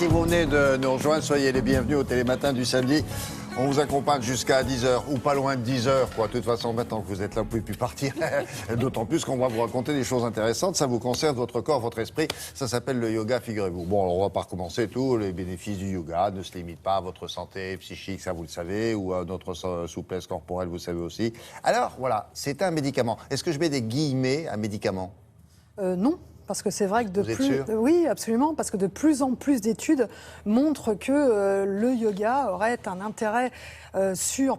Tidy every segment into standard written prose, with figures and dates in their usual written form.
vous venez de nous rejoindre, soyez les bienvenus au Télématin du samedi. On vous accompagne jusqu'à 10h, ou pas loin de 10h, quoi. De toute façon, maintenant que vous êtes là, vous ne pouvez plus partir. D'autant plus qu'on va vous raconter des choses intéressantes. Ça vous concerne, votre corps, votre esprit. Ça s'appelle le yoga, figurez-vous. Bon, alors on va pas recommencer tout. Les bénéfices du yoga ne se limitent pas à votre santé psychique, ça vous le savez, ou à notre souplesse corporelle, vous le savez aussi. Alors, voilà, c'est un médicament. Est-ce que je mets des guillemets à médicament? Non. Parce que c'est vrai que Vous êtes sûr? oui, absolument, parce que de plus en plus d'études montrent que le yoga aurait un intérêt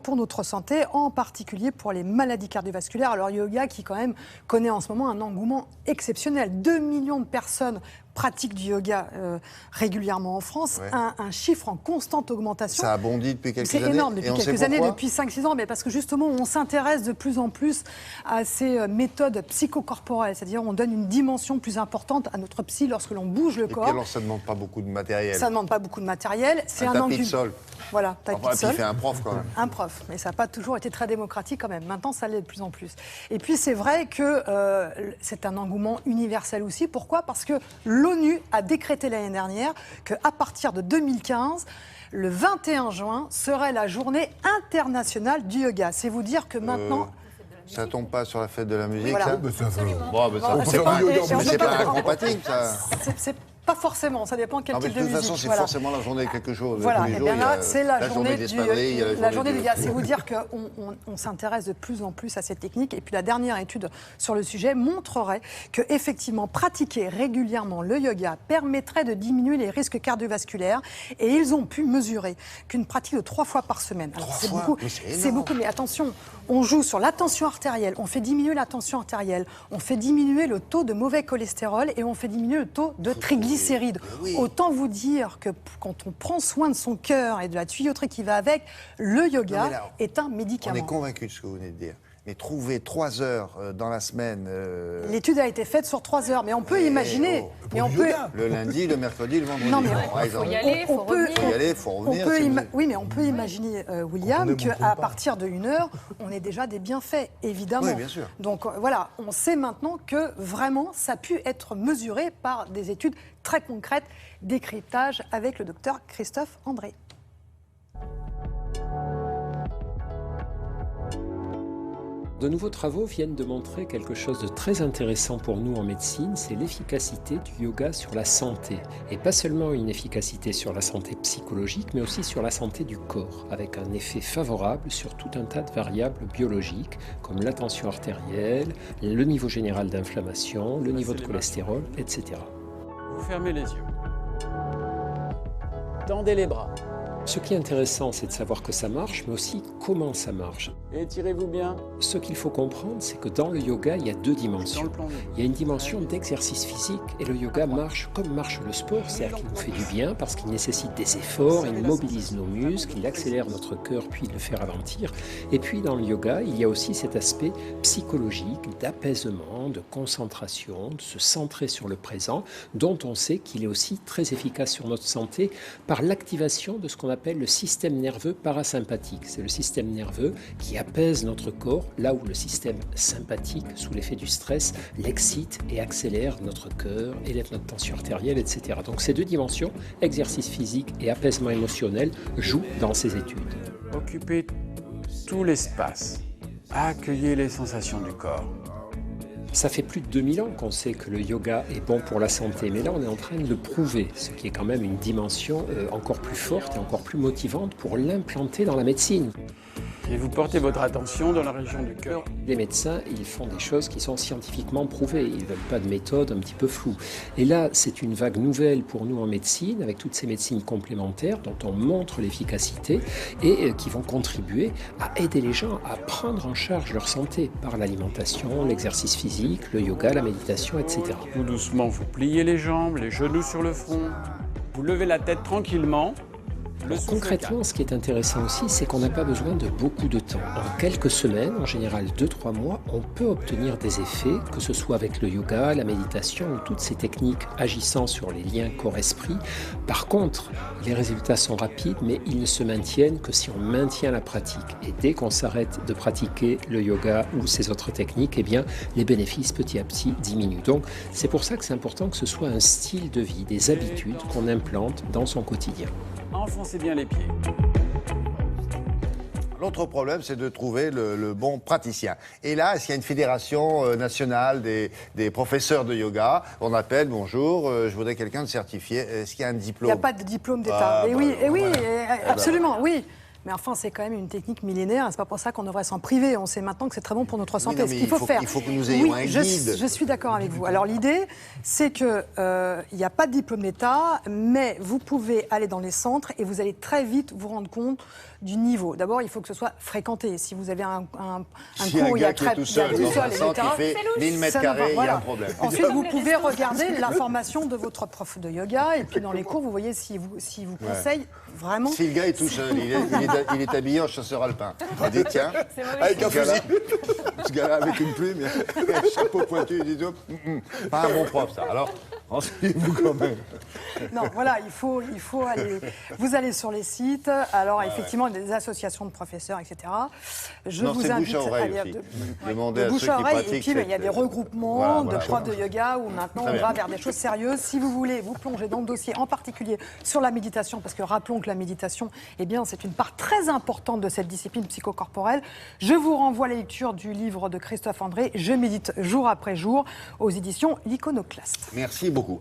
pour notre santé, en particulier pour les maladies cardiovasculaires. Alors yoga qui quand même connaît en ce moment un engouement exceptionnel. 2 millions de personnes pratiquent du yoga régulièrement en France, ouais. un chiffre en constante augmentation. Ça a bondi depuis quelques années. C'est énorme depuis quelques années, depuis 5-6 ans, mais parce que justement on s'intéresse de plus en plus à ces méthodes psychocorporelles, c'est-à-dire on donne une dimension plus importante à notre psy lorsque l'on bouge le corps. Et puis alors ça ne demande pas beaucoup de matériel. Ça ne demande pas beaucoup de matériel. C'est un tapis de sol. Voilà, tapis de sol. Il fait un prof quand même. Un prof, mais ça n'a pas toujours été très démocratique quand même. Maintenant, ça l'est de plus en plus. Et puis c'est vrai que c'est un engouement universel aussi. Pourquoi ? Parce que l'ONU a décrété l'année dernière qu'à partir de 2015, le 21 juin serait la journée internationale du yoga. C'est vous dire que maintenant... Ça tombe pas sur la fête de la musique, voilà. ça? C'est pas incompatible, ça. C'est pas forcément, ça dépend quel type de musique. De toute façon, c'est forcément la journée de quelque chose. Voilà, et bien là, c'est la journée du yoga. C'est C'est vous dire qu'on s'intéresse de plus en plus à cette technique. Et puis la dernière étude sur le sujet montrerait que effectivement pratiquer régulièrement le yoga permettrait de diminuer les risques cardiovasculaires. Et ils ont pu mesurer qu'une pratique de 3 fois par semaine. Alors c'est beaucoup, mais attention, on joue sur la tension artérielle, on fait diminuer la tension artérielle, on fait diminuer le taux de mauvais cholestérol et on fait diminuer le taux de triglycérides. Oui. Autant vous dire que quand on prend soin de son cœur et de la tuyauterie qui va avec, le yoga est un médicament. On est convaincu de ce que vous venez de dire. Mais trouver 3 heures dans la semaine... L'étude a été faite sur 3 heures, mais on peut imaginer... Mais on peut... Le lundi, le mercredi, le vendredi. Non, mais il faut y aller, il faut revenir. Oui, mais on peut imaginer, William, qu'à partir de 1 heure, on ait déjà des bienfaits, évidemment. Oui, bien sûr. Donc voilà, on sait maintenant que vraiment, ça a pu être mesuré par des études très concrètes, décryptage avec le docteur Christophe André. De nouveaux travaux viennent de montrer quelque chose de très intéressant pour nous en médecine, c'est l'efficacité du yoga sur la santé. Et pas seulement une efficacité sur la santé psychologique, mais aussi sur la santé du corps, avec un effet favorable sur tout un tas de variables biologiques, comme la tension artérielle, le niveau général d'inflammation, le niveau de cholestérol, etc. Vous fermez les yeux. Tendez les bras. Ce qui est intéressant, c'est de savoir que ça marche, mais aussi comment ça marche. Étirez-vous bien. Ce qu'il faut comprendre, c'est que dans le yoga, il y a 2 dimensions. Il y a une dimension d'exercice physique, et le yoga marche comme marche le sport, c'est-à-dire qu'il nous fait du bien, parce qu'il nécessite des efforts, il mobilise nos muscles, il accélère notre cœur, puis il le fait ralentir. Et puis dans le yoga, il y a aussi cet aspect psychologique, d'apaisement, de concentration, de se centrer sur le présent, dont on sait qu'il est aussi très efficace sur notre santé par l'activation de ce qu'on appelle le système nerveux parasympathique. C'est le système nerveux qui apaise notre corps, là où le système sympathique, sous l'effet du stress, l'excite et accélère notre cœur, élève notre tension artérielle, etc. Donc ces 2 dimensions, exercice physique et apaisement émotionnel, jouent dans ces études. Occupez tout l'espace. Accueillez les sensations du corps. Ça fait plus de 2000 ans qu'on sait que le yoga est bon pour la santé, mais là on est en train de le prouver, ce qui est quand même une dimension encore plus forte et encore plus motivante pour l'implanter dans la médecine. Et vous portez votre attention dans la région du cœur. Les médecins, ils font des choses qui sont scientifiquement prouvées. Ils ne veulent pas de méthode un petit peu floue. Et là, c'est une vague nouvelle pour nous en médecine, avec toutes ces médecines complémentaires dont on montre l'efficacité et qui vont contribuer à aider les gens à prendre en charge leur santé par l'alimentation, l'exercice physique, le yoga, la méditation, etc. Tout doucement, vous pliez les jambes, les genoux sur le front. Vous levez la tête tranquillement. Concrètement, ce qui est intéressant aussi, c'est qu'on n'a pas besoin de beaucoup de temps. En quelques semaines, en général 2-3 mois, on peut obtenir des effets, que ce soit avec le yoga, la méditation ou toutes ces techniques agissant sur les liens corps-esprit. Par contre, les résultats sont rapides, mais ils ne se maintiennent que si on maintient la pratique. Et dès qu'on s'arrête de pratiquer le yoga ou ces autres techniques, eh bien, les bénéfices petit à petit diminuent. Donc, c'est pour ça que c'est important que ce soit un style de vie, des habitudes qu'on implante dans son quotidien. Enfoncez bien les pieds. L'autre problème, c'est de trouver le bon praticien. Et là, est-ce qu'il y a une fédération nationale des professeurs de yoga? On appelle, bonjour, je voudrais quelqu'un de certifié. Est-ce qu'il y a un diplôme? Il n'y a pas de diplôme d'État. Absolument, oui. Mais enfin, c'est quand même une technique millénaire. C'est pas pour ça qu'on devrait s'en priver. On sait maintenant que c'est très bon pour notre santé. Oui, non, ce qu'il faut faire. Il faut que nous ayons un guide. Je suis d'accord avec vous. Alors l'idée, c'est que il n'y a pas de diplôme d'État, mais vous pouvez aller dans les centres et vous allez très vite vous rendre compte du niveau. D'abord, il faut que ce soit fréquenté. Si vous avez un cours où il y a très tout seul, etc. Qui fait 1000 mètres carrés, il y a un problème. Ensuite, vous pouvez regarder l'information de votre prof de yoga et puis dans les cours, vous voyez s'il vous conseille vraiment. Si le gars est tout seul, il est habillé en chasseur alpin. On dit tiens, avec un fusil. Ce gars-là avec une plume, un chapeau pointu, il dit pas un bon prof ça. Alors, enseignez-vous quand même. Non, voilà, il faut aller. Vous allez sur les sites. Alors effectivement, des associations de professeurs, etc. Je vous invite à aller demander à ceux qui pratiquent. Et puis il y a des regroupements de profs de yoga où maintenant on va vers des choses sérieuses. Si vous voulez vous plonger dans le dossier, en particulier sur la méditation, parce que rappelons que la méditation, eh bien, c'est une part très importante de cette discipline psychocorporelle. Je vous renvoie à la lecture du livre de Christophe André, Je médite jour après jour, aux éditions L'Iconoclaste. Merci beaucoup.